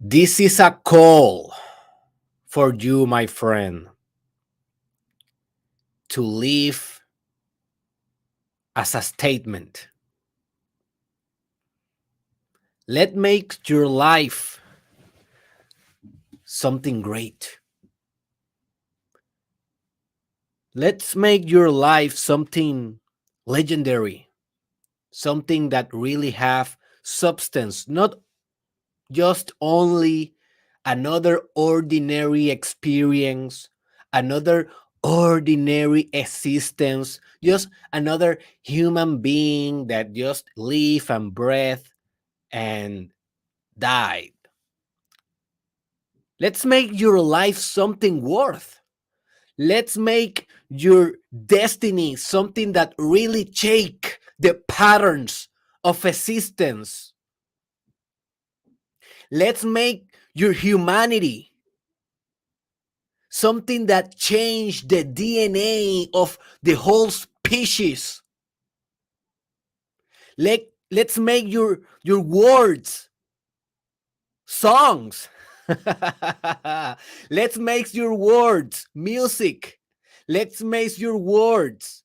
This is a call for you, my friend, to live as a statement. Let make your life something great. Let's make your life something legendary, something that really have substance, not just only another ordinary experience, another ordinary existence, just another human being that just live and breathe and died. Let's make your life something worth. Let's make your destiny something that really shake the patterns of existence. Let's make your humanity something that changed the DNA of the whole species. Let's make your words songs. Let's make your words music. Let's make your words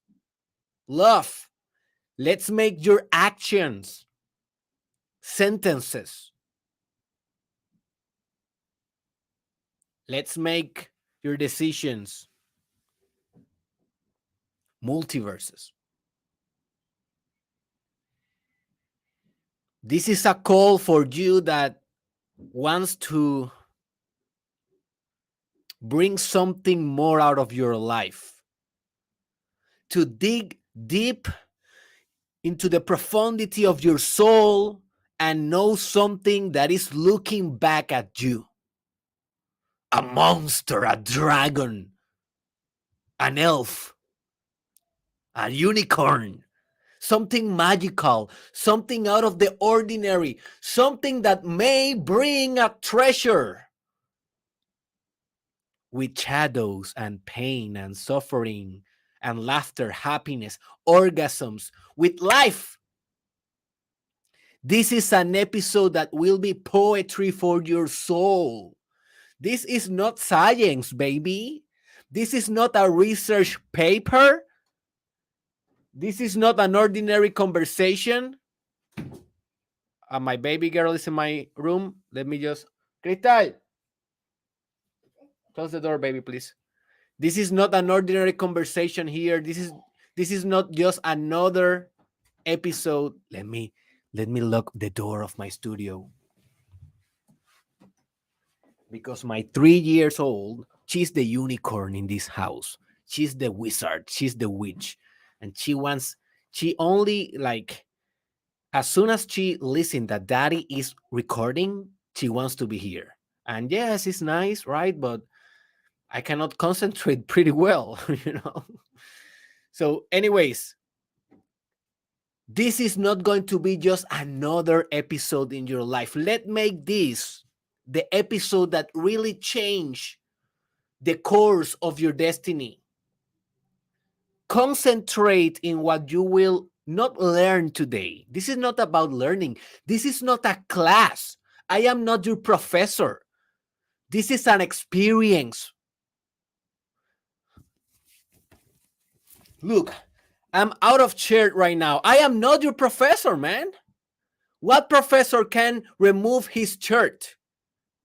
love. Let's make your actions sentences. Let's make your decisions multiverses. This is a call for you that wants to bring something more out of your life, to dig deep into the profundity of your soul and know something that is looking back at you. A monster, a dragon, an elf, a unicorn, something magical, something out of the ordinary, something that may bring a treasure with shadows and pain and suffering and laughter, happiness, orgasms, with life. This is an episode that will be poetry for your soul. This is not science, baby. This is not a research paper. This is not an ordinary conversation. My baby girl is in my room. Let me just... Cristal, close the door, baby, please. This is not an ordinary conversation here. This is not just another episode. Let me lock the door of my studio, because my 3 years old, she's the unicorn in this house. She's the wizard. She's the witch, and she only, like, as soon as she listens that daddy is recording, she wants to be here. And yes, it's nice, right? But I cannot concentrate pretty well, you know. So, anyways, this is not going to be just another episode in your life. Let's make this the episode that really change the course of your destiny. Concentrate in what you will not learn today. This is not about learning. This is not a class. I am not your professor. This is an experience. Look, I'm out of chair right now. I am not your professor, man. What professor can remove his shirt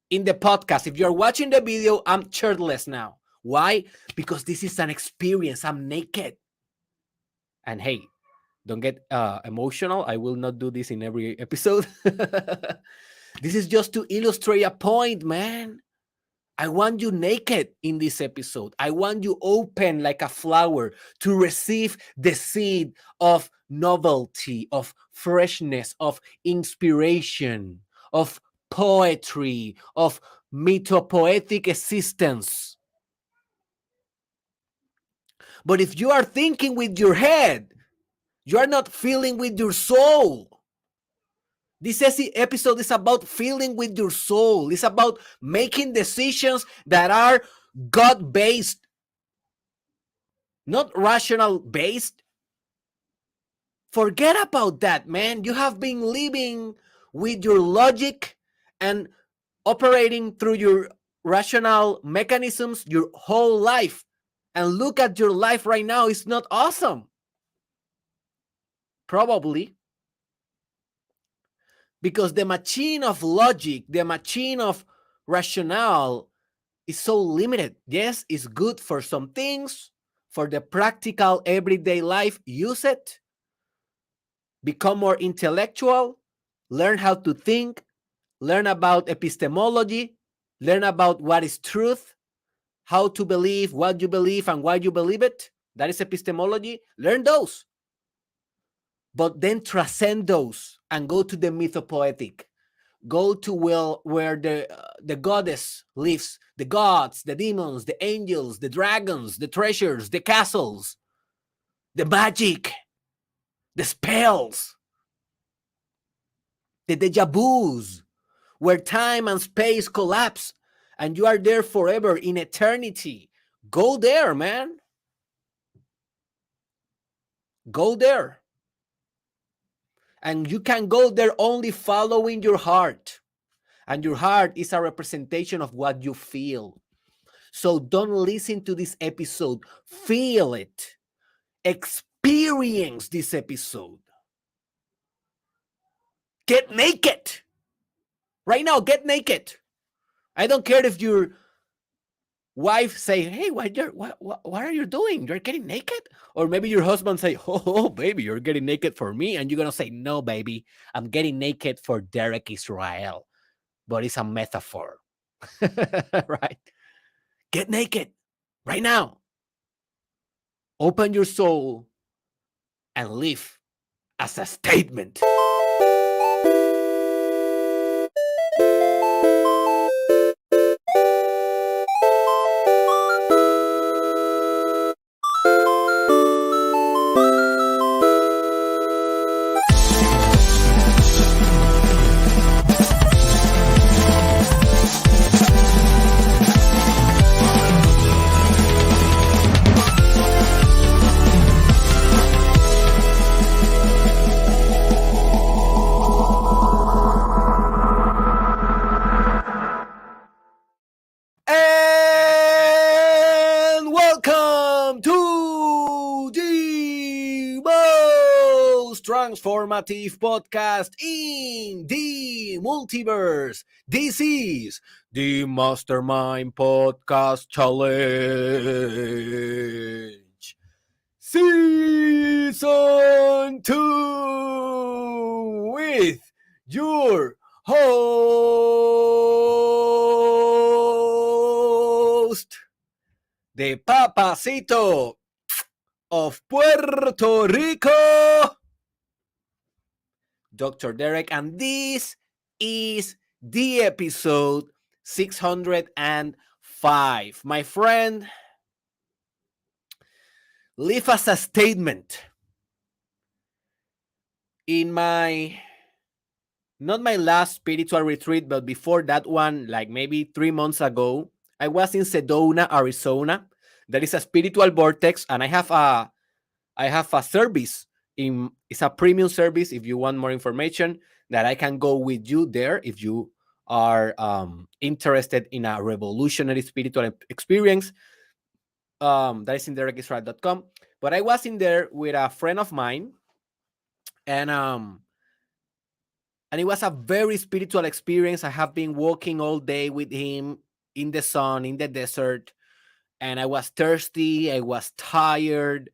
in the podcast? If you're watching the video, I'm shirtless now. Why? Because this is an experience. I'm naked. And hey, don't get emotional. I will not do this in every episode. This is just to illustrate a point, man. I want you naked in this episode. I want you open like a flower to receive the seed of novelty, of freshness, of inspiration, of poetry, of mythopoetic existence. But if you are thinking with your head, you are not feeling with your soul. This episode is about feeling with your soul. It's about making decisions that are God-based, not rational-based. Forget about that, man. You have been living with your logic and operating through your rational mechanisms your whole life. And look at your life right now. It's not awesome. Probably because the machine of logic, the machine of rationale is so limited. Yes, it's good for some things, for the practical everyday life, use it, become more intellectual, learn how to think, learn about epistemology, learn about what is truth, how to believe what you believe and why you believe it. That is epistemology. Learn those. But then transcend those and go to the mythopoetic. Go to where the goddess lives, the gods, the demons, the angels, the dragons, the treasures, the castles, the magic, the spells, the deja vus, where time and space collapse and you are there forever in eternity. Go there, man. Go there. And you can go there only following your heart. And your heart is a representation of what you feel. So don't listen to this episode. Feel it. Experience this episode. Get naked. Right now, get naked. I don't care if your wife say, hey, what are you doing? You're getting naked? Or maybe your husband say, oh, baby, you're getting naked for me. And you're going to say, no, baby, I'm getting naked for Derek Israel. But it's a metaphor. Right? Get naked right now. Open your soul and live as a statement. And welcome to the most transformative podcast in the multiverse. This is the Mastermind Podcast Challenge Season 2 with your host, the Papacito of Puerto Rico, Dr. Derek, and this is the episode 605. My friend, live as a statement. In not my last spiritual retreat, but before that one, like maybe 3 months ago, I was in Sedona, Arizona. That is a spiritual vortex, and I have a service. It's a premium service. If you want more information, that I can go with you there if you are interested in a revolutionary spiritual experience. That is in derekisrael.com. But I was in there with a friend of mine, and it was a very spiritual experience. I have been walking all day with him in the sun, in the desert, and I was thirsty, I was tired,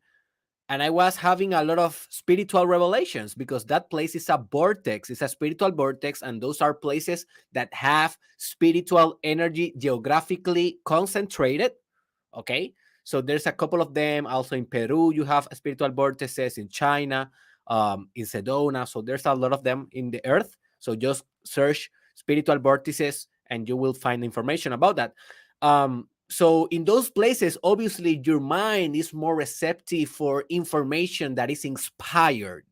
and I was having a lot of spiritual revelations because that place is a vortex. It's a spiritual vortex, and those are places that have spiritual energy geographically concentrated. Okay, so there's a couple of them. Also in Peru, you have spiritual vortices. In China, in Sedona. So there's a lot of them in the earth. So just search spiritual vortices, and you will find information about that. So in those places, obviously, your mind is more receptive for information that is inspired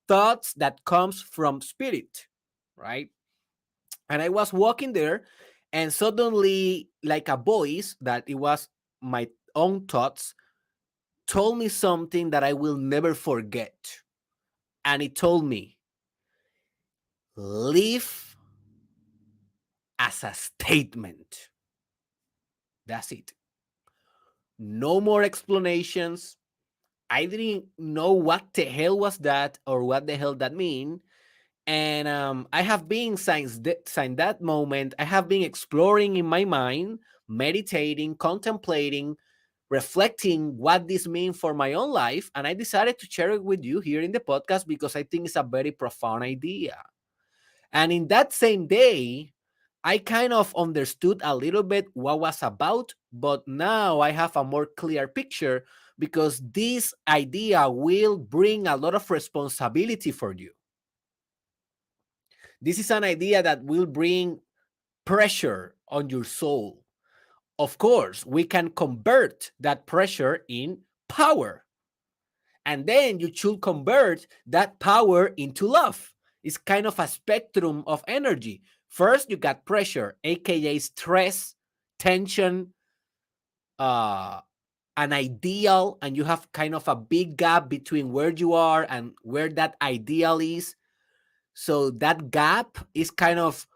thoughts that comes from spirit, right? And I was walking there, and suddenly, like a voice that it was my own thoughts, told me something that I will never forget. And it told me, live as a statement. That's it. No more explanations. I didn't know what the hell was that or what the hell that mean. And I have been since that moment, I have been exploring in my mind, meditating, contemplating, reflecting what this means for my own life. And I decided to share it with you here in the podcast because I think it's a very profound idea. And in that same day, I kind of understood a little bit what was about, but now I have a more clear picture because this idea will bring a lot of responsibility for you. This is an idea that will bring pressure on your soul. Of course, we can convert that pressure in power. And then you should convert that power into love. It's kind of a spectrum of energy. First, you got pressure, aka stress, tension, uh, an ideal, and you have kind of a big gap between where you are and where that ideal is. So that gap is kind of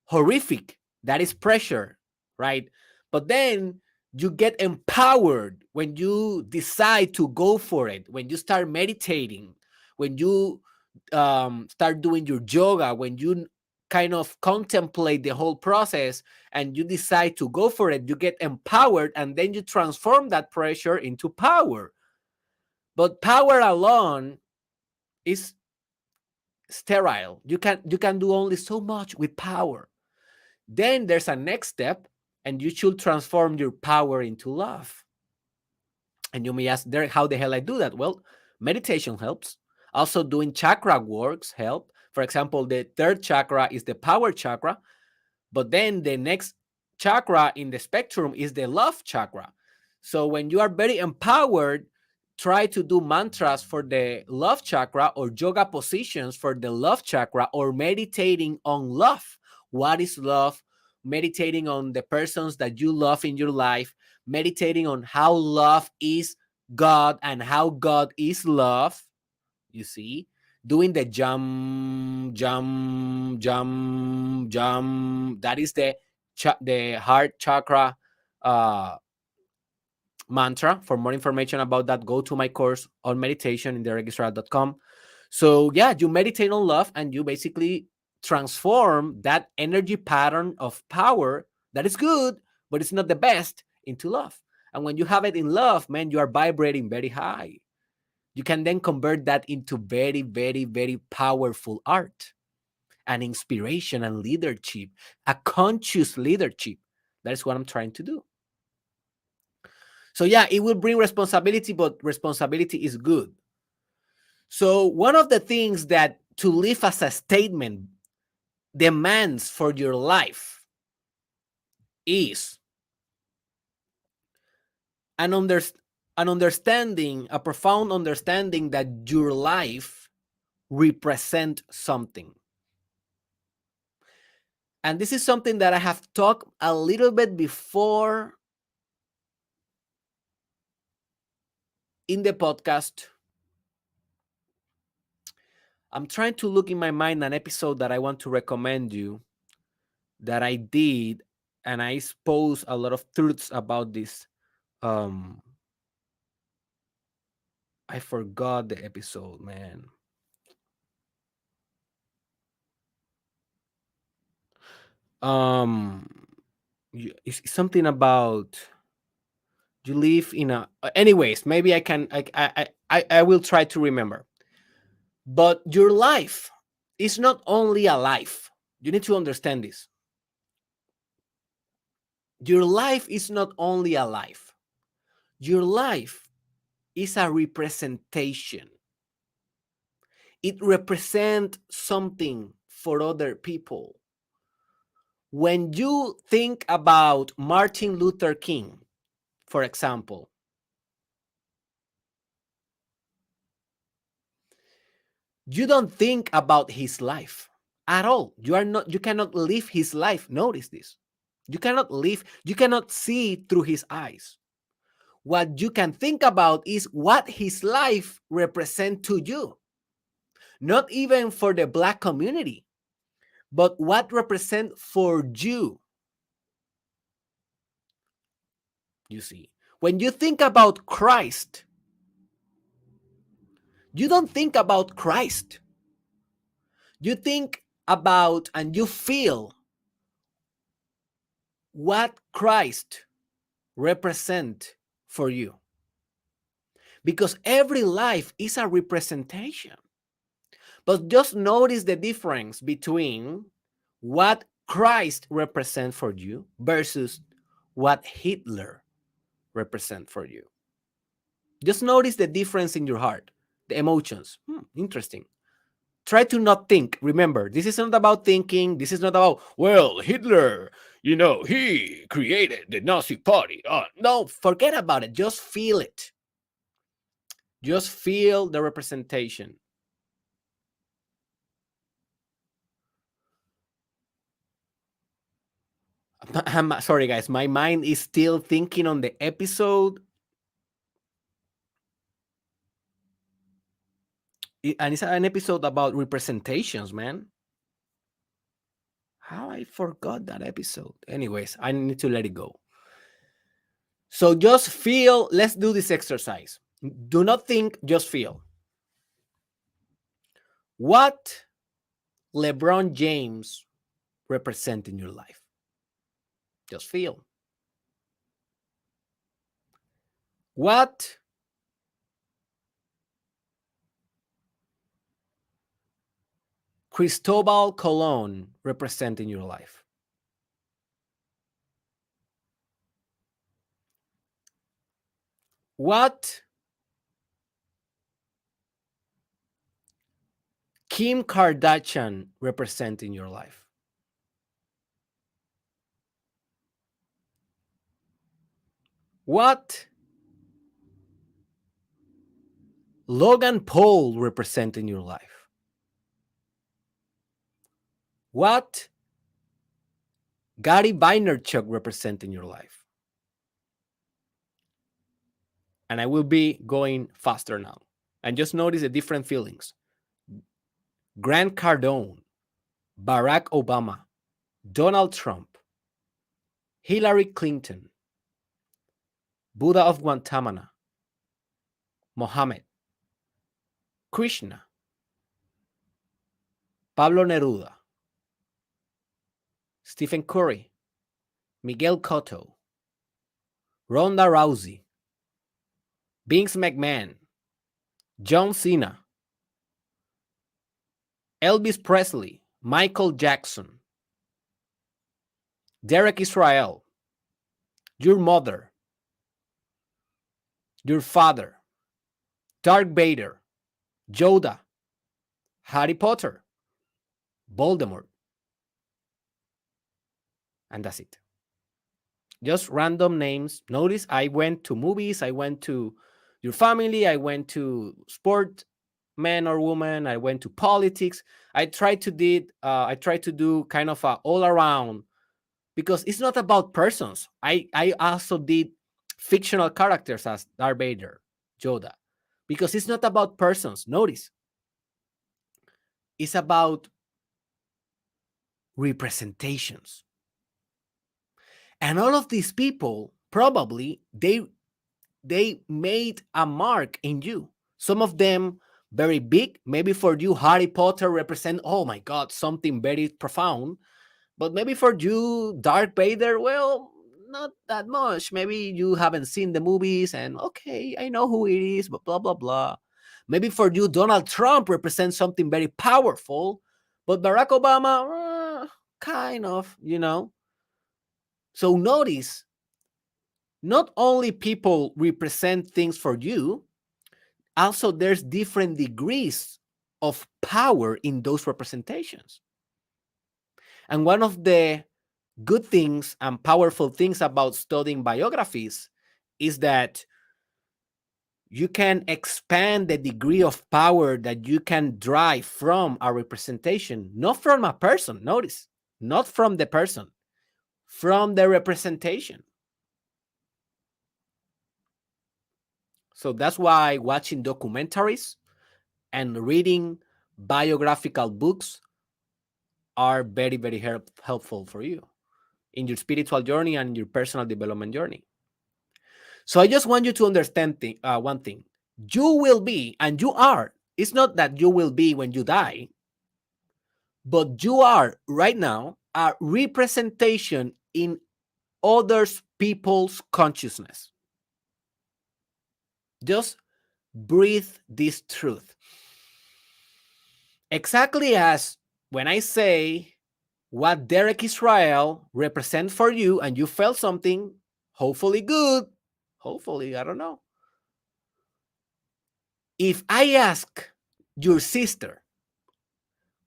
horrific. That is pressure, right? But then you get empowered when you decide to go for it, when you start meditating, when you start doing your yoga, when you kind of contemplate the whole process and you decide to go for it, you get empowered and then you transform that pressure into power. But power alone is sterile. You can do only so much with power. Then there's a next step, and you should transform your power into love. And you may ask, Derek, how the hell I do that? Well, meditation helps. Also, doing chakra works help. For example, the third chakra is the power chakra, but then the next chakra in the spectrum is the love chakra. So when you are very empowered, try to do mantras for the love chakra or yoga positions for the love chakra or meditating on love. What is love? Meditating on the persons that you love in your life, meditating on how love is God and how God is love. You see, doing the jump, jump, jump, jump. That is the heart chakra mantra. For more information about that, go to my course on meditation in derekisrael.com. So yeah, you meditate on love and you basically transform that energy pattern of power that is good, but it's not the best, into love. And when you have it in love, man, you are vibrating very high. You can then convert that into very, very, very powerful art and inspiration and leadership, a conscious leadership. That is what I'm trying to do. So yeah, it will bring responsibility, but responsibility is good. So one of the things that to live as a statement demands for your life is an understanding, a profound understanding that your life represents something. And this is something that I have talked a little bit before in the podcast. I'm trying to look in my mind an episode that I want to recommend you that I did, and I expose a lot of truths about this. I forgot the episode, man. Um, it's something about you live in a. Anyways, maybe I can. I will try to remember. But your life is not only a life. You need to understand this. Your life is not only a life. Your life is a representation. It represents something for other people. When you think about Martin Luther King, for example, you don't think about his life at all. You cannot live his life. Notice this. You cannot see through his eyes. What you can think about is what his life represents to you. Not even for the Black community, but what represent for you. You see, when you think about Christ, you don't think about Christ. You think about and you feel what Christ represent for you. Because every life is a representation. But just notice the difference between what Christ represent for you versus what Hitler represent for you. Just notice the difference in your heart, the emotions. Interesting. Try to not think. Remember, this is not about thinking. This is not about, well, Hitler, he created the Nazi party. No, forget about it. Just feel it. Just feel the representation. I'm sorry, guys. My mind is still thinking on the episode. And it's an episode about representations, man. How I forgot that episode. Anyways, I need to let it go. So just feel. Let's do this exercise. Do not think, just feel. What LeBron James represent in your life? Just feel. What Cristobal Colon represent in your life? What Kim Kardashian represent in your life? What Logan Paul represent in your life? What Gary Vaynerchuk represent in your life? And I will be going faster now. And just notice the different feelings. Grant Cardone, Barack Obama, Donald Trump, Hillary Clinton, Buddha of Guantanamo, Mohammed, Krishna, Pablo Neruda, Stephen Curry, Miguel Cotto, Ronda Rousey, Vince McMahon, John Cena, Elvis Presley, Michael Jackson, Derek Israel, your mother, your father, Darth Vader, Yoda, Harry Potter, Voldemort. And that's it. Just random names. Notice I went to movies, I went to your family, I went to sport, man or woman, I went to politics. I tried to do kind of a all around, because it's not about persons. I also did fictional characters as Darth Vader, Yoda, because it's not about persons. Notice, it's about representations. And all of these people probably they made a mark in you. Some of them very big. Maybe for you, Harry Potter represent, oh my God, something very profound. But maybe for you, Darth Vader, well, not that much. Maybe you haven't seen the movies and okay, I know who it is, but blah, blah, blah. Maybe for you, Donald Trump represents something very powerful, but Barack Obama, kind of. So notice, not only people represent things for you, also there's different degrees of power in those representations. And one of the good things and powerful things about studying biographies is that you can expand the degree of power that you can derive from a representation, not from a person. Notice, not from the person, from the representation. So that's why watching documentaries and reading biographical books are very, very helpful for you in your spiritual journey and your personal development journey. So I just want you to understand one thing. You will be, and you are, it's not that you will be when you die, but you are right now a representation in others people's consciousness. Just breathe this truth. Exactly as when I say what Derek Israel represents for you and you felt something, hopefully good, hopefully, I don't know. If I ask your sister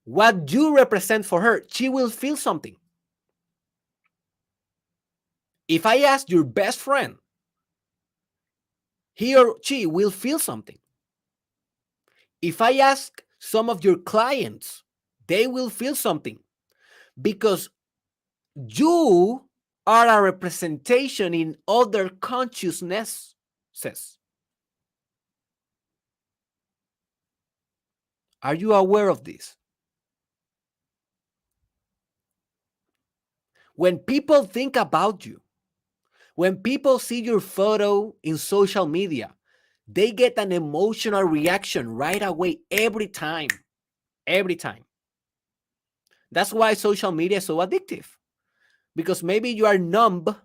what you represent for her, she will feel something. If I ask your best friend, he or she will feel something. If I ask some of your clients, they will feel something because you are a representation in other consciousnesses. Are you aware of this? When people think about you, when people see your photo in social media, they get an emotional reaction right away every time. Every time. That's why social media is so addictive. Because maybe you are numb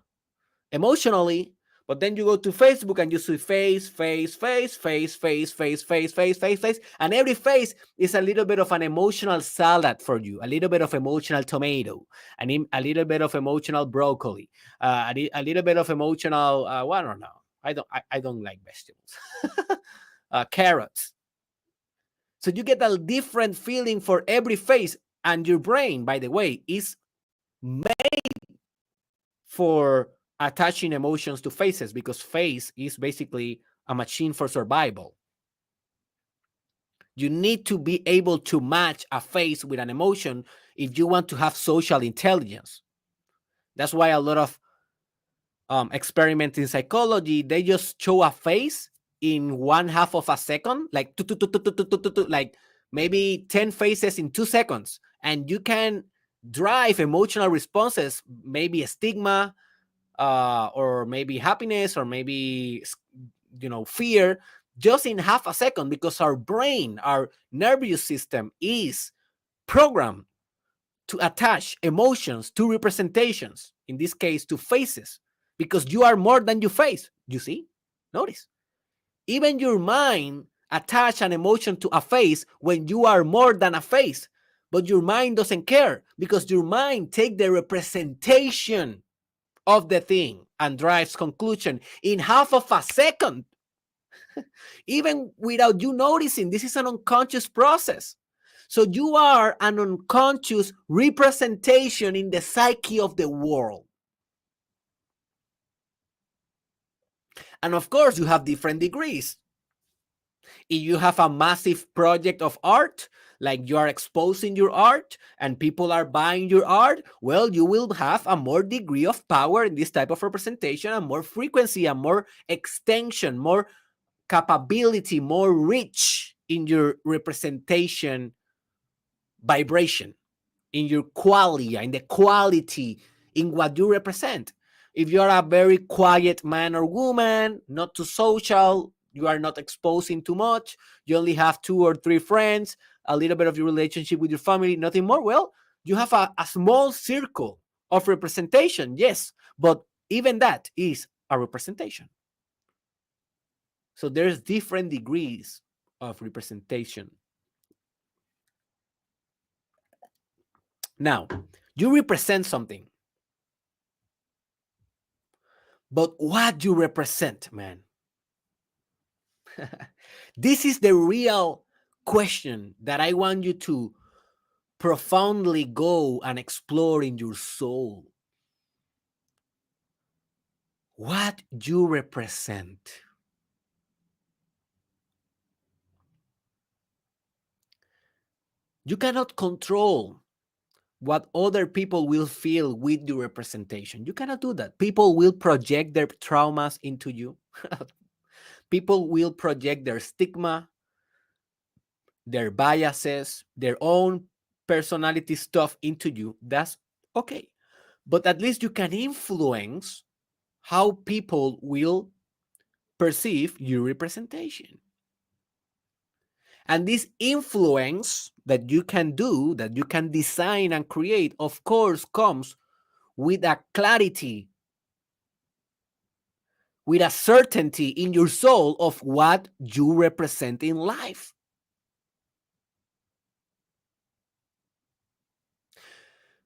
emotionally, but then you go to Facebook and you see face, face, face, face, face, face, face, face, face, face, and every face is a little bit of an emotional salad for you, a little bit of emotional tomato, and a little bit of emotional broccoli, a little bit of emotional, well, I don't know. I don't like vegetables. Carrots. So you get a different feeling for every face, and your brain, by the way, is made for attaching emotions to faces because face is basically a machine for survival. You need to be able to match a face with an emotion if you want to have social intelligence. That's why a lot of experiments in psychology, they just show a face in 1/2 of a second, like like maybe 10 faces in 2 seconds, and you can drive emotional responses, maybe a stigma, or maybe happiness, or maybe fear, just in 1/2 a second, because our brain, our nervous system is programmed to attach emotions to representations, in this case to faces, because you are more than your face. You see? Notice. Even your mind attach an emotion to a face when you are more than a face, but your mind doesn't care because your mind take the representation of the thing and drives conclusion in 1/2 of a second. Even without you noticing, this is an unconscious process. So you are an unconscious representation in the psyche of the world. And of course, you have different degrees. If you have a massive project of art, like you are exposing your art and people are buying your art, well, you will have a more degree of power in this type of representation, and more frequency, and more extension, more capability, more reach in your representation vibration, in your quality, in the quality in what you represent. If you are a very quiet man or woman, not too social, you are not exposing too much, you only have 2 or 3 friends, a little bit of your relationship with your family, nothing more, well, you have a small circle of representation, yes, but even that is a representation. So there's different degrees of representation. Now, you represent something, but what you represent, man? This is the real question that I want you to profoundly go and explore in your soul. What you represent. You cannot control what other people will feel with your representation. You cannot do that. People will project their traumas into you. People will project their stigma, their biases, their own personality stuff into you, that's okay. But at least you can influence how people will perceive your representation. And this influence that you can do, that you can design and create, of course, comes with a clarity, with a certainty in your soul of what you represent in life.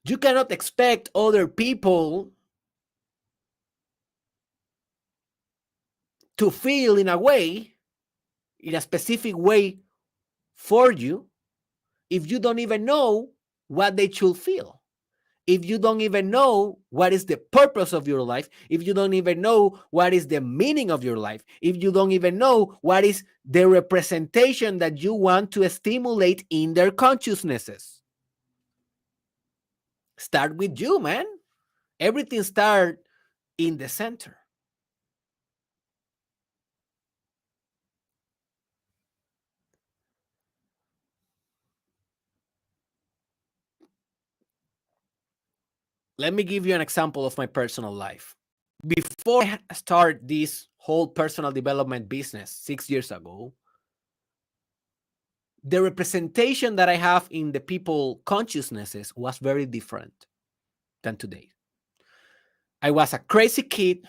You cannot expect other people to feel in a specific way for you, if you don't even know what they should feel, if you don't even know what is the purpose of your life, if you don't even know what is the meaning of your life, if you don't even know what is the representation that you want to stimulate in their consciousnesses. Start with you, man. Everything starts in the center. Let me give you an example of my personal life. Before I start this whole personal development business 6 years ago, the representation that I have in the people consciousnesses was very different than today. I was a crazy kid,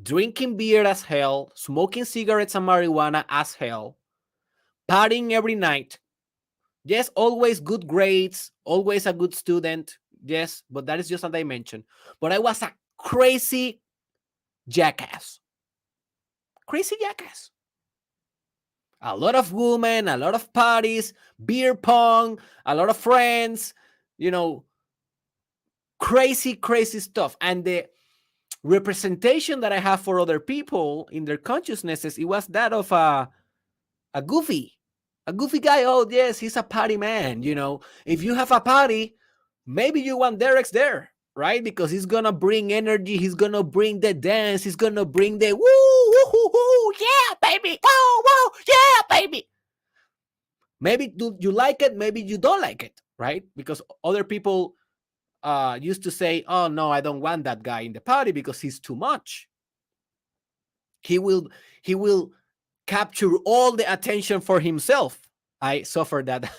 drinking beer as hell, smoking cigarettes and marijuana as hell, partying every night. Yes, always good grades, always a good student. Yes, but that is just a dimension. But I was a crazy jackass. Crazy jackass. A lot of women, a lot of parties, beer pong, a lot of friends, you know, crazy, crazy stuff. And the representation that I have for other people in their consciousnesses, it was that of a goofy, a goofy guy. Oh, yes, he's a party man. You know, if you have a party, maybe you want Derek's there, right? Because he's gonna bring energy, he's gonna bring the dance, he's gonna bring the woo, woo, woo, woo, yeah, baby, whoa, whoa, yeah, baby. Maybe do you like it, maybe you don't like it, right? Because other people used to say, oh no, I don't want that guy in the party because he's too much. He will capture all the attention for himself. I suffered that.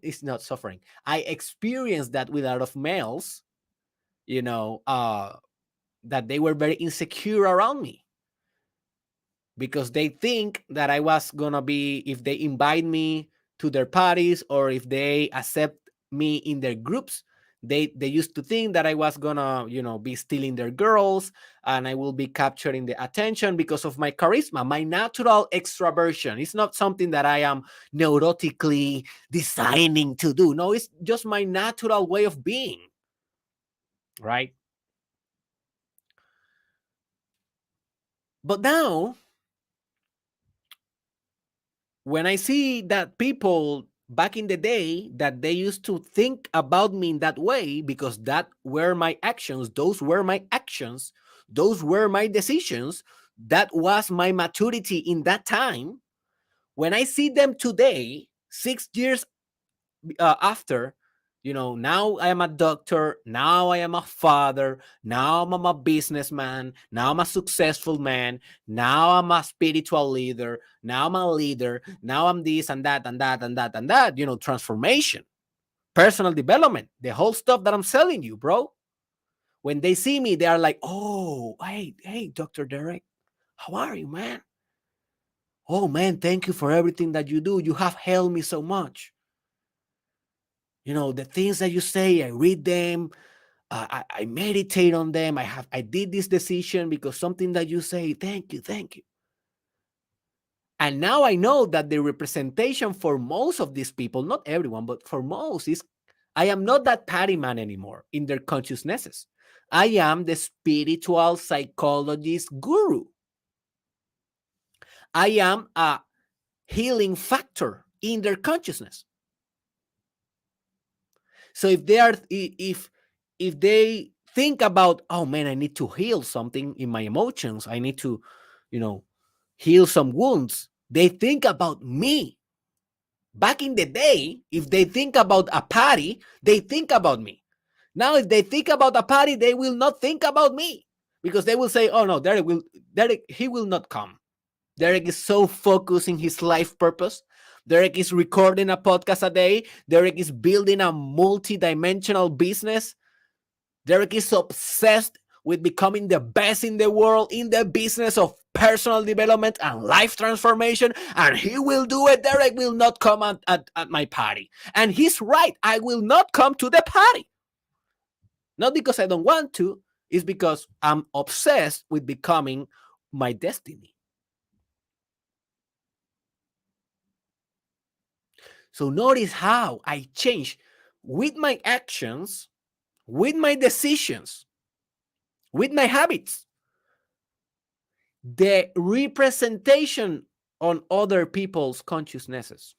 It's not suffering. I experienced that with a lot of males, you know, that they were very insecure around me because they think that I was gonna be, if they invite me to their parties or if they accept me in their groups, they used to think that I was gonna, you know, be stealing their girls and I will be capturing the attention because of my charisma, my natural extraversion. It's not something that I am neurotically designing to do. No, it's just my natural way of being, right? But now when I see that people back in the day that they used to think about me in that way because that were my actions, those were my actions, those were my decisions, that was my maturity in that time. When I see them today, 6 years after, you know, now I am a doctor, now I am a father, now I'm a businessman, now I'm a successful man, now I'm a spiritual leader, now I'm a leader, now I'm this and that and that and that and that, you know, transformation, personal development, the whole stuff that I'm selling you, bro. When they see me, they are like, oh, hey, Dr. Derek, how are you, man? Oh, man, thank you for everything that you do. You have helped me so much. You know, the things that you say, I read them, I meditate on them. I did this decision because something that you say, thank you, thank you. And now I know that the representation for most of these people, not everyone, but for most, is I am not that party man anymore in their consciousnesses. I am the spiritual psychologist guru. I am a healing factor in their consciousness. So if they think about, oh man, I need to heal something in my emotions, I need to, you know, heal some wounds, they think about me Back in the day, if they think about a party, they think about me. Now, if they think about a party, they will not think about me because they will say, "Oh no, Derek, he will not come." Derek is so focused in his life purpose. Derek is recording a podcast a day. Derek is building a multi-dimensional business. Derek is obsessed with becoming the best in the world in the business of personal development and life transformation, and he will do it. Derek will not come at my party. And he's right. I will not come to the party. Not because I don't want to, it's because I'm obsessed with becoming my destiny. So notice how I change with my actions, with my decisions, with my habits, the representation on other people's consciousnesses.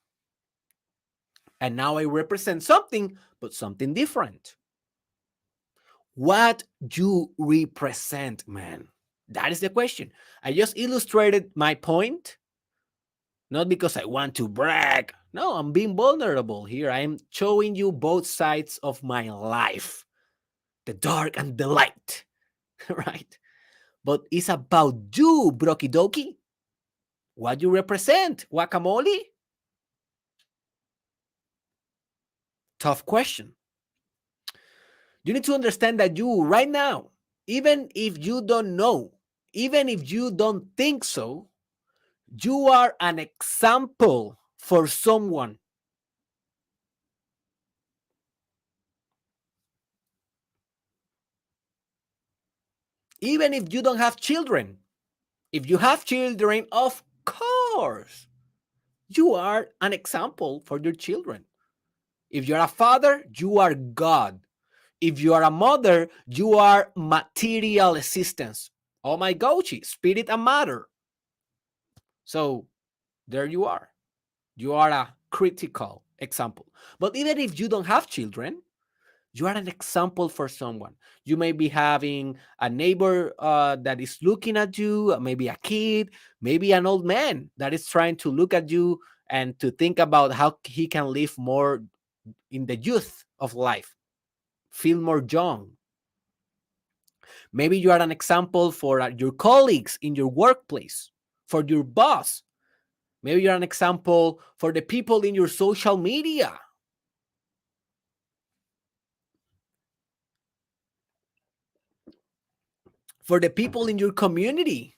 And now I represent something, but something different. What you represent, man? That is the question. I just illustrated my point, not because I want to brag. No, I'm being vulnerable here. I'm showing you both sides of my life, the dark and the light, right? But it's about you, Broki Doki. What you represent, guacamole? Tough question. You need to understand that you, right now, even if you don't know, even if you don't think so, you are an example for someone. Even if you don't have children. If you have children, of course, you are an example for your children. If you're a father, you are God. If you are a mother, you are material assistance. Oh my gochi, spirit and matter. So there you are. You are a critical example. But even if you don't have children, you are an example for someone. You may be having a neighbor that is looking at you, maybe a kid, maybe an old man that is trying to look at you and to think about how he can live more in the youth of life, feel more young. Maybe you are an example for your colleagues in your workplace, for your boss. Maybe you're an example for the people in your social media. For the people in your community.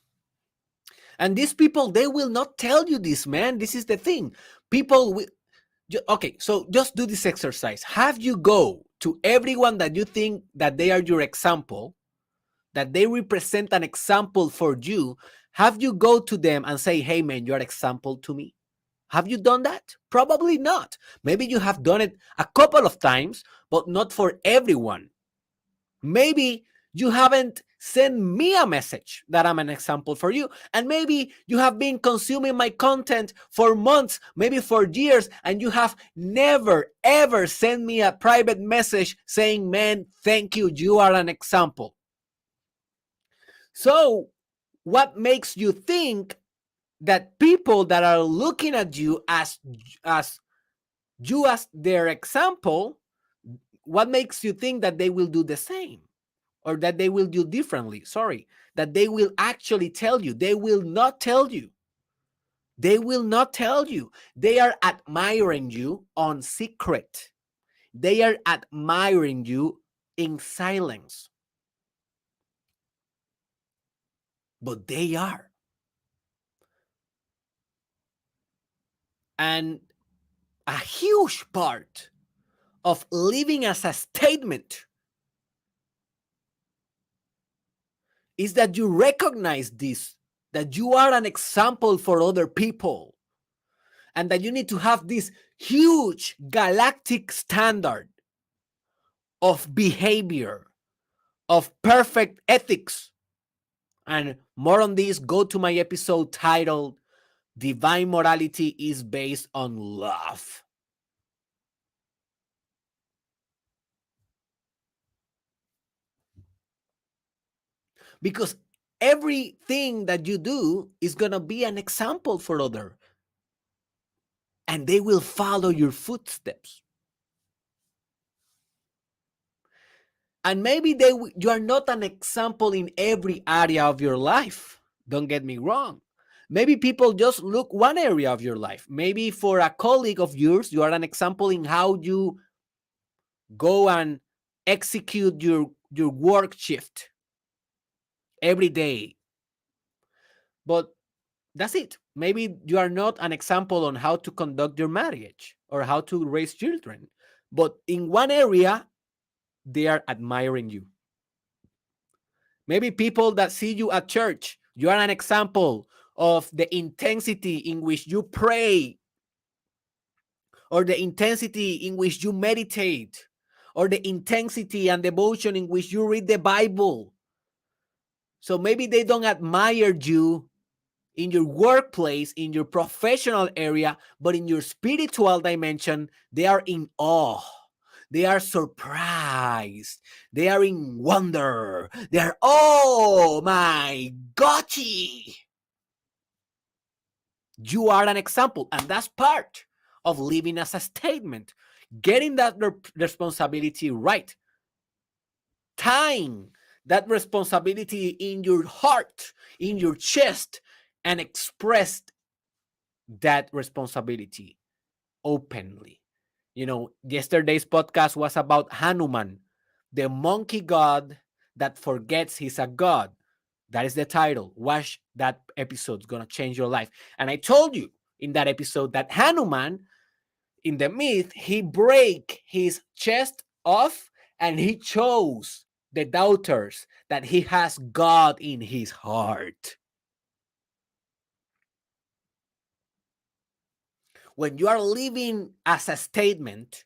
And these people, they will not tell you this, man. This is the thing. People will. Okay, so just do this exercise. Have you go to everyone that you think that they are your example, that they represent an example for you. Have you go to them and say, hey, man, you're an example to me? Have you done that? Probably not. Maybe you have done it a couple of times, but not for everyone. Maybe you haven't sent me a message that I'm an example for you. And maybe you have been consuming my content for months, maybe for years, and you have never, ever sent me a private message saying, man, thank you. You are an example. So what makes you think that people that are looking at you as you as their example, what makes you think that they will do the same? Or that they will do differently, that they will actually tell you. They will not tell you. They will not tell you. They are admiring you on secret. They are admiring you in silence. But they are. And a huge part of living as a statement is that you recognize this, that you are an example for other people, and that you need to have this huge galactic standard of behavior, of perfect ethics. And more on this, go to my episode titled Divine Morality is Based on Love. Because everything that you do is going to be an example for other. and they will follow your footsteps. And maybe you are not an example in every area of your life. Don't get me wrong. Maybe people just look one area of your life. Maybe for a colleague of yours, you are an example in how you go and execute your work shift every day. But that's it. Maybe you are not an example on how to conduct your marriage or how to raise children. But in one area, they are admiring you. Maybe people that see you at church, you are an example of the intensity in which you pray, or the intensity in which you meditate, or the intensity and devotion in which you read the Bible. So maybe they don't admire you in your workplace, in your professional area, but in your spiritual dimension, they are in awe. They are surprised. They are in wonder. They are, oh my gotchi. You are an example, and that's part of living as a statement. Getting that responsibility right. Tying that responsibility in your heart, in your chest, and express that responsibility openly. You know, yesterday's podcast was about Hanuman, the monkey god that forgets he's a god. That is the title. Watch that episode. It's going to change your life. And I told you in that episode that Hanuman, in the myth, he break his chest off and he chose the doubters that he has God in his heart. When you are living as a statement,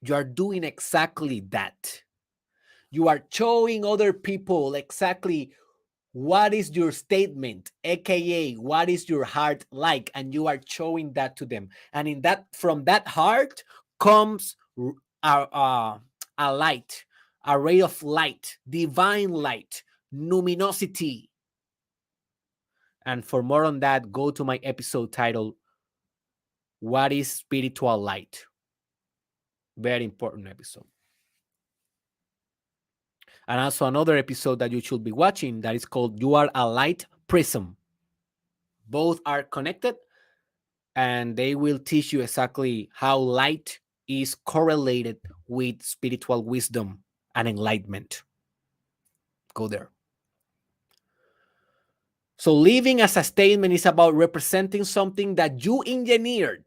you are doing exactly that. You are showing other people exactly what is your statement, aka what is your heart like, and you are showing that to them. And in that, from that heart comes a light, a ray of light, divine light, luminosity. And for more on that, go to my episode titled "What is Spiritual Light?" Very important episode. And also another episode that you should be watching that is called "You Are a Light Prism." Both are connected, and they will teach you exactly how light is correlated with spiritual wisdom and enlightenment. Go there. So living as a statement is about representing something that you engineered.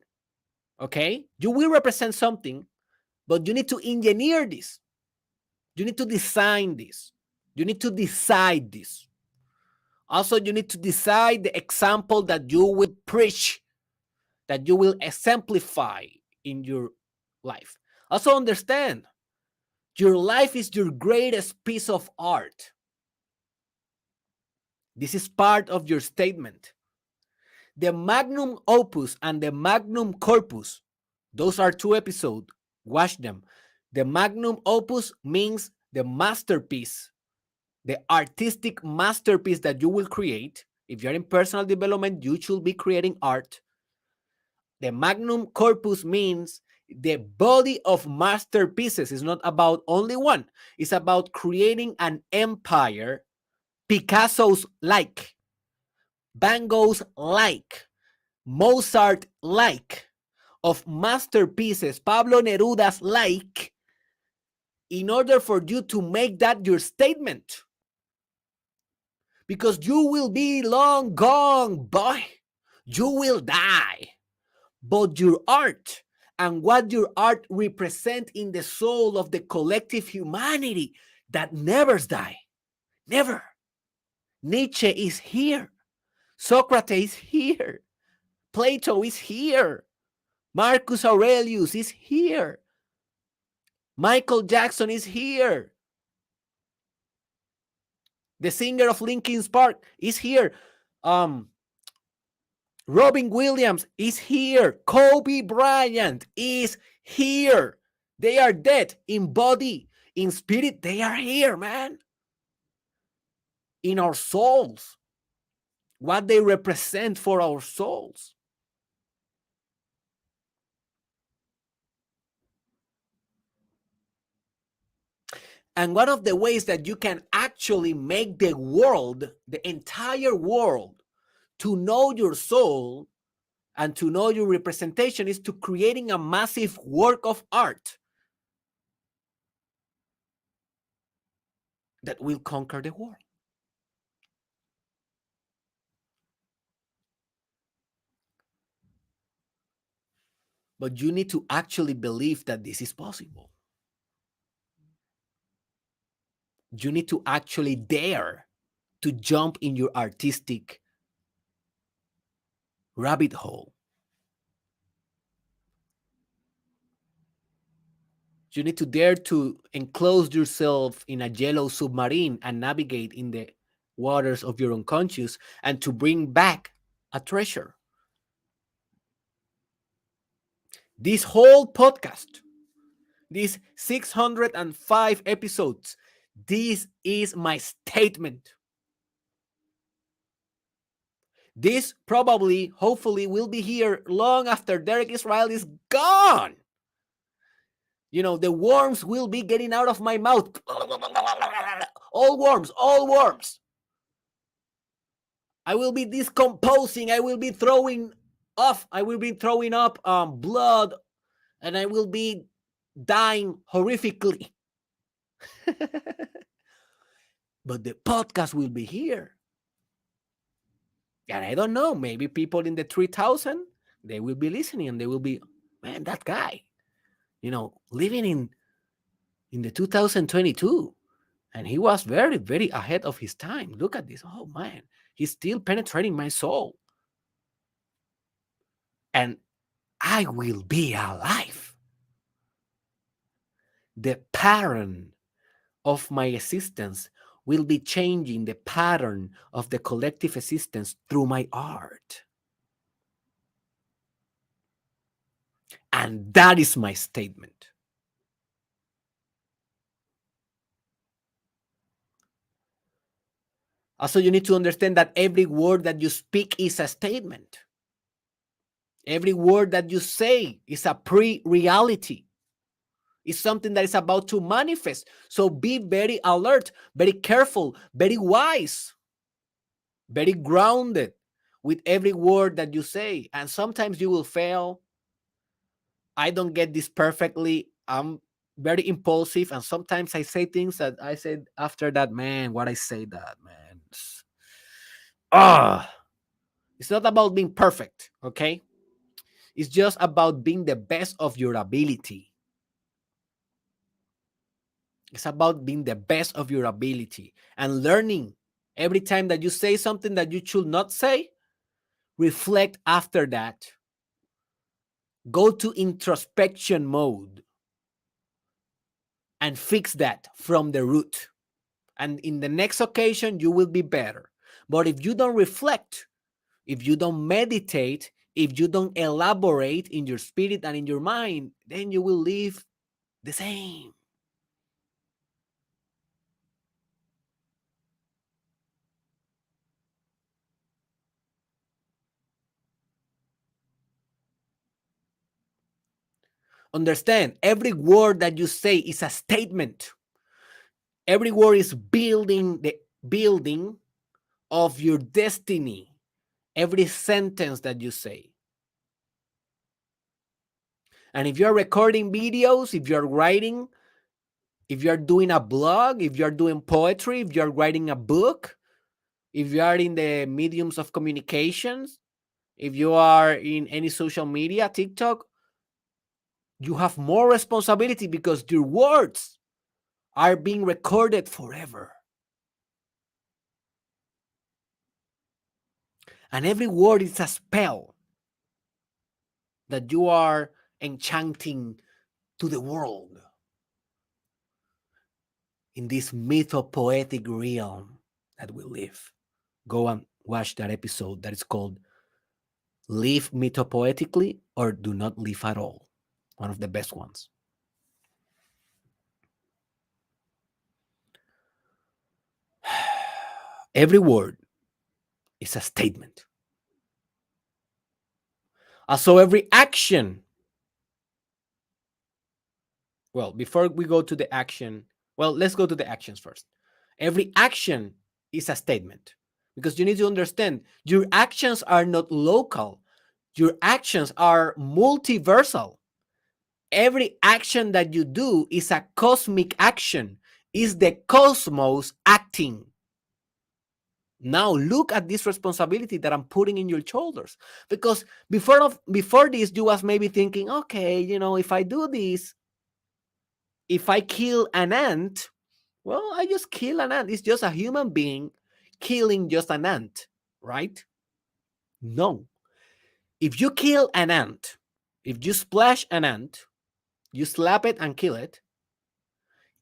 Okay? You will represent something, but you need to engineer this. You need to design this. You need to decide this. Also, you need to decide the example that you will preach, that you will exemplify in your life. Also, understand your life is your greatest piece of art. This is part of your statement. The magnum opus and the magnum corpus, those are two episodes. Watch them. The magnum opus means the masterpiece, the artistic masterpiece that you will create. If you're in personal development, you should be creating art. The magnum corpus means the body of masterpieces. Is not about only one. It's about creating an empire, Picasso's like, Van Gogh's like, Mozart like, of masterpieces, Pablo Neruda's like, in order for you to make that your statement. Because you will be long gone, boy. You will die. But your art and what your art represent in the soul of the collective humanity that never die. Never. Nietzsche is here. Socrates is here. Plato is here. Marcus Aurelius is here. Michael Jackson is here. The singer of Linkin Park is here. Robin Williams is here. Kobe Bryant is here. They are dead in body, in spirit. They are here, man. In our souls. What they represent for our souls. And one of the ways that you can actually make the world, the entire world, to know your soul and to know your representation is to creating a massive work of art that will conquer the world. But you need to actually believe that this is possible. You need to actually dare to jump in your artistic rabbit hole. You need to dare to enclose yourself in a yellow submarine and navigate in the waters of your unconscious and to bring back a treasure. This whole podcast, these 605 episodes, this is my statement. This probably, hopefully, will be here long after Derek Israel is gone. You know, the worms will be getting out of my mouth. All worms, all worms. I will be decomposing. I will be throwing off. I will be throwing up blood, and I will be dying horrifically. But the podcast will be here. And I don't know, maybe people in the 3,000, they will be listening and they will be, man, that guy, you know, living in the 2022. And he was very, very ahead of his time. Look at this. Oh, man, he's still penetrating my soul. And I will be alive. The pattern of my existence will be changing the pattern of the collective existence through my art. And that is my statement. Also, you need to understand that every word that you speak is a statement. Every word that you say is a pre-reality. It's something that is about to manifest. So be very alert, very careful, very wise, very grounded with every word that you say. And sometimes you will fail. I don't get this perfectly. I'm very impulsive. And sometimes I say things that I said after that, man, what I say that, man. It's not about being perfect, okay? It's just about being the best of your ability. It's about being the best of your ability and learning every time that you say something that you should not say, reflect after that. Go to introspection mode and fix that from the root. And in the next occasion, you will be better. But if you don't reflect, if you don't meditate, if you don't elaborate in your spirit and in your mind, then you will live the same. Understand, every word that you say is a statement. Every word is building the building of your destiny. Every sentence that you say. And if you're recording videos, if you're writing, if you're doing a blog, if you're doing poetry, if you're writing a book, if you are in the mediums of communications, if you are in any social media, TikTok, you have more responsibility because your words are being recorded forever. And every word is a spell that you are enchanting to the world in this mythopoetic realm that we live. Go and watch that episode that is called Live Mythopoetically or Do Not Live at All. One of the best ones. Every word is a statement. So every action, well, before we go to the action, Well, let's go to the actions first. Every action is a statement because you need to understand your actions are not local, your actions are multiversal. Every action that you do is a cosmic action, is the cosmos acting. Now look at this responsibility that I'm putting in your shoulders, because before this you was maybe thinking, okay, if I do this, if I kill an ant, well, I just kill an ant. It's just a human being killing just an ant, right? No. If you kill an ant, if you splash an ant, you slap it and kill it,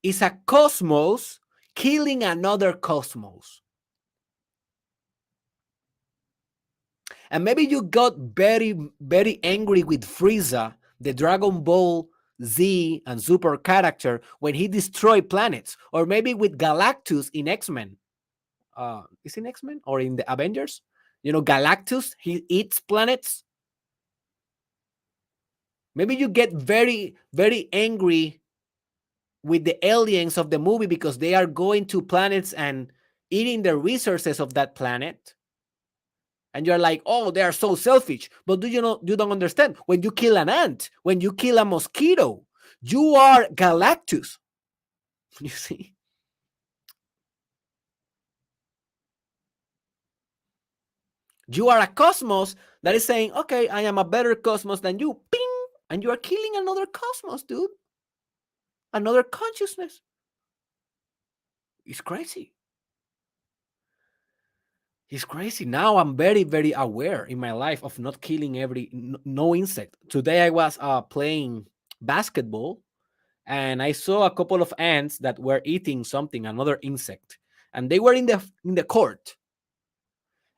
it's a cosmos killing another cosmos. And maybe you got very, very angry with Frieza, the Dragon Ball Z and Super character, when he destroyed planets, or maybe with Galactus in X-Men. Is in X-Men or in the Avengers? Galactus, he eats planets. Maybe you get very, very angry with the aliens of the movie because they are going to planets and eating the resources of that planet. And you're like, oh, they are so selfish. But you don't understand. When you kill an ant, when you kill a mosquito, you are Galactus. You see? You are a cosmos that is saying, okay, I am a better cosmos than you. Ping! And you are killing another cosmos, dude. Another consciousness. It's crazy. It's crazy. Now I'm very, very aware in my life of not killing no insect. Today I was playing basketball and I saw a couple of ants that were eating something, another insect, and they were in the court.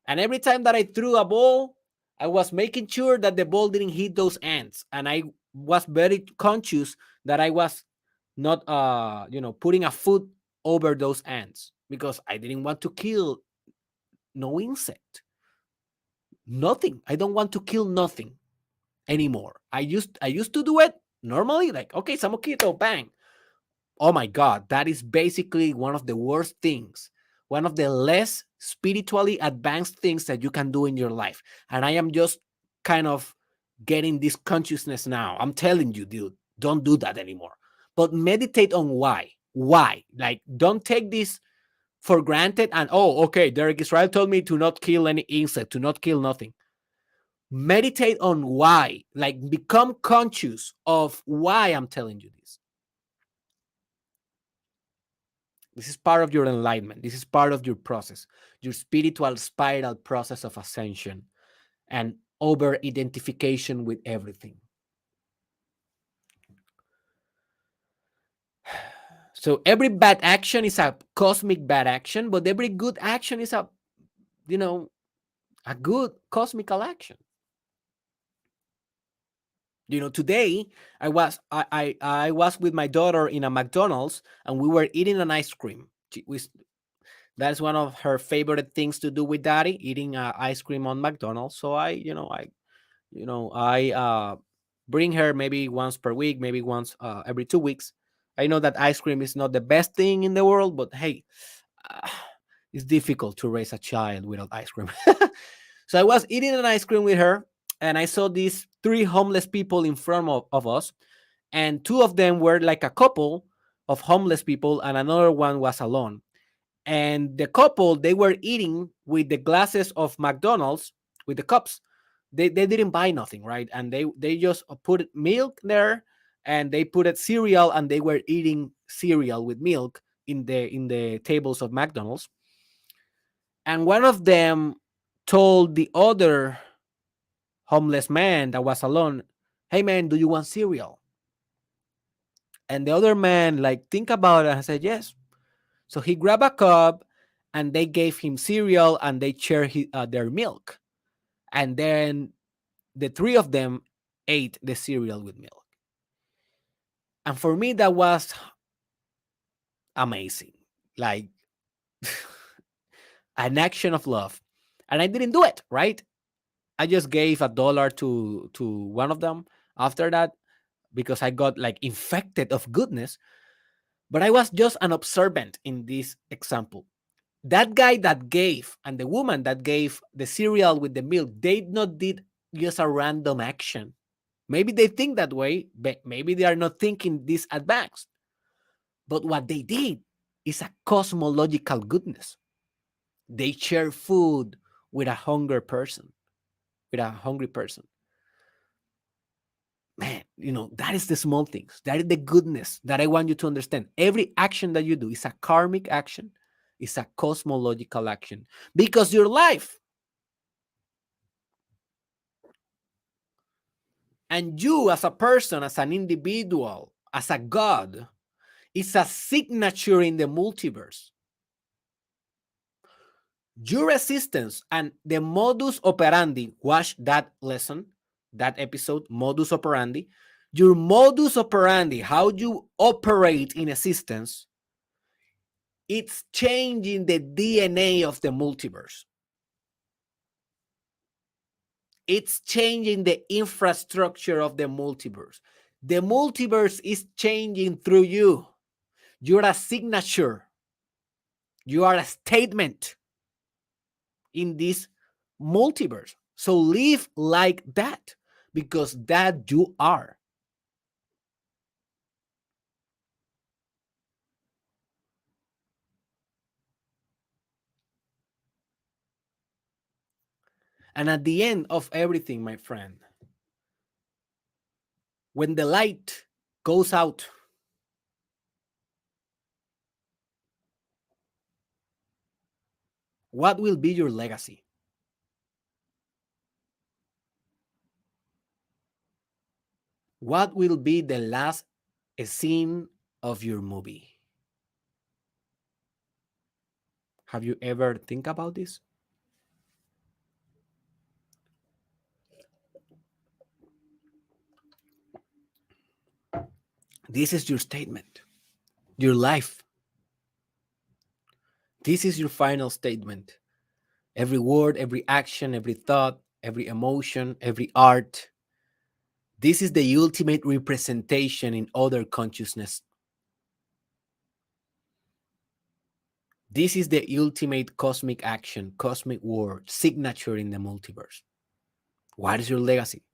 And every time that I threw a ball, I was making sure that the ball didn't hit those ants, and I was very conscious that I was not, putting a foot over those ants because I didn't want to kill no insect, nothing. I don't want to kill nothing anymore. I used to do it normally, like, okay, some mosquito, bang. Oh my God, that is basically one of the worst things, one of the less spiritually advanced things that you can do in your life. And I am just kind of getting this consciousness now. I'm telling you, dude, don't do that anymore. But meditate on why. Why? Like, don't take this for granted and, oh, okay, Derek Israel told me to not kill any insect, to not kill nothing. Meditate on why. Like, become conscious of why I'm telling you this. This is part of your enlightenment. This is part of your process, your spiritual spiral process of ascension and over identification with everything. So every bad action is a cosmic bad action, but every good action is a good cosmical action. Today I was with my daughter in a McDonald's and we were eating an ice cream. That's one of her favorite things to do with daddy, eating ice cream on McDonald's. So I bring her maybe once per week, maybe once every 2 weeks. I know that ice cream is not the best thing in the world, but hey, uh, it's difficult to raise a child without ice cream. So I was eating an ice cream with her, and I saw these three homeless people in front of us, and two of them were like a couple of homeless people, and another one was alone. And the couple, they were eating with the glasses of McDonald's, with the cups. They didn't buy nothing, right? And they just put milk there, and they put it cereal, and they were eating cereal with milk in the tables of McDonald's. And one of them told the other homeless man that was alone, "Hey man, do you want cereal?" And the other man like think about it and said yes. So he grabbed a cup, and they gave him cereal, and they shared their milk. And then the three of them ate the cereal with milk. And for me, that was amazing. Like an action of love. And I didn't do it, right? I just gave $1 to one of them after that because I got like infected of goodness. But I was just an observant in this example. That guy that gave and the woman that gave the cereal with the milk, they not did just a random action. Maybe they think that way, but maybe they are not thinking this advanced. But what they did is a cosmological goodness. They share food with a hungry person, with a hungry person. Man, that is the small things. That is the goodness that I want you to understand. Every action that you do is a karmic action, is a cosmological action. Because your life and you as a person, as an individual, as a God, is a signature in the multiverse. Your existence and the modus operandi, watch that lesson, that episode, modus operandi. Your modus operandi, how you operate in existence, it's changing the DNA of the multiverse. It's changing the infrastructure of the multiverse. The multiverse is changing through you. You're a signature. You are a statement in this multiverse. So live like that, because that you are. And at the end of everything, my friend, when the light goes out, what will be your legacy? What will be the last scene of your movie? Have you ever think about this? This is your statement, your life. This is your final statement. Every word, every action, every thought, every emotion, every art. This is the ultimate representation in other consciousness. This is the ultimate cosmic action, cosmic word, signature in the multiverse. What is your legacy?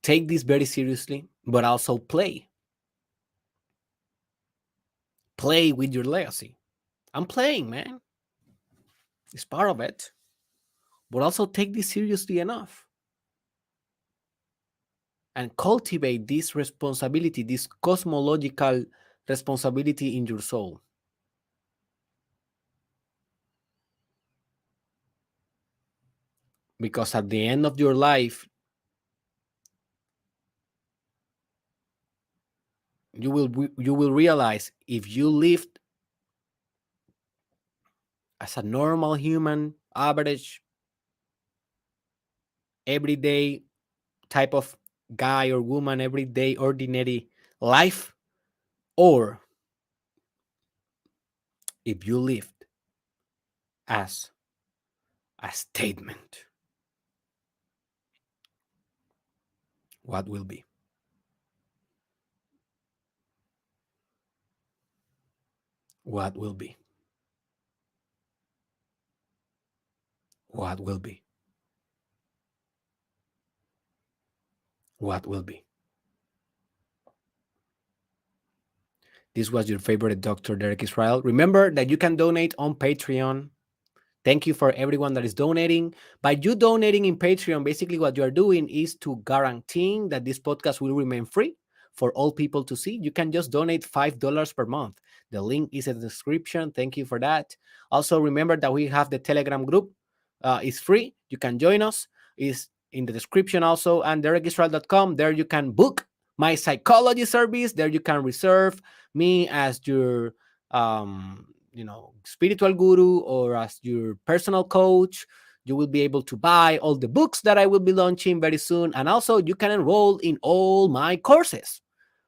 Take this very seriously, but also play. Play with your legacy. I'm playing, man. It's part of it. But also take this seriously enough and cultivate this responsibility, this cosmological responsibility in your soul. Because at the end of your life, you will realize if you lived as a normal human, average, everyday type of guy or woman, everyday ordinary life, or if you lived as a statement, what will be? What will be? What will be? What will be? This was your favorite Dr. Derek Israel. Remember that you can donate on Patreon. Thank you for everyone that is donating. By you donating in Patreon, basically what you are doing is to guaranteeing that this podcast will remain free for all people to see. You can just donate $5 per month. The link is in the description. Thank you for that. Also, remember that we have the Telegram group. It's free. You can join us. It's in the description also. And derekisrael.com. There you can book my psychology service. There you can reserve me as your spiritual guru or as your personal coach. You will be able to buy all the books that I will be launching very soon. And also you can enroll in all my courses.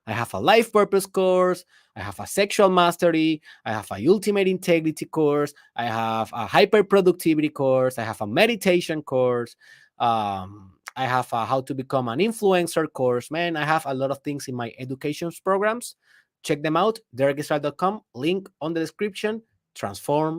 I have a life purpose course. I have a sexual mastery. I have a ultimate integrity course. I have a hyper productivity course. I have a meditation course. I have a how to become an influencer course. Man, I have a lot of things in my education programs. Check them out, derekisrael.com, link on the description. Transform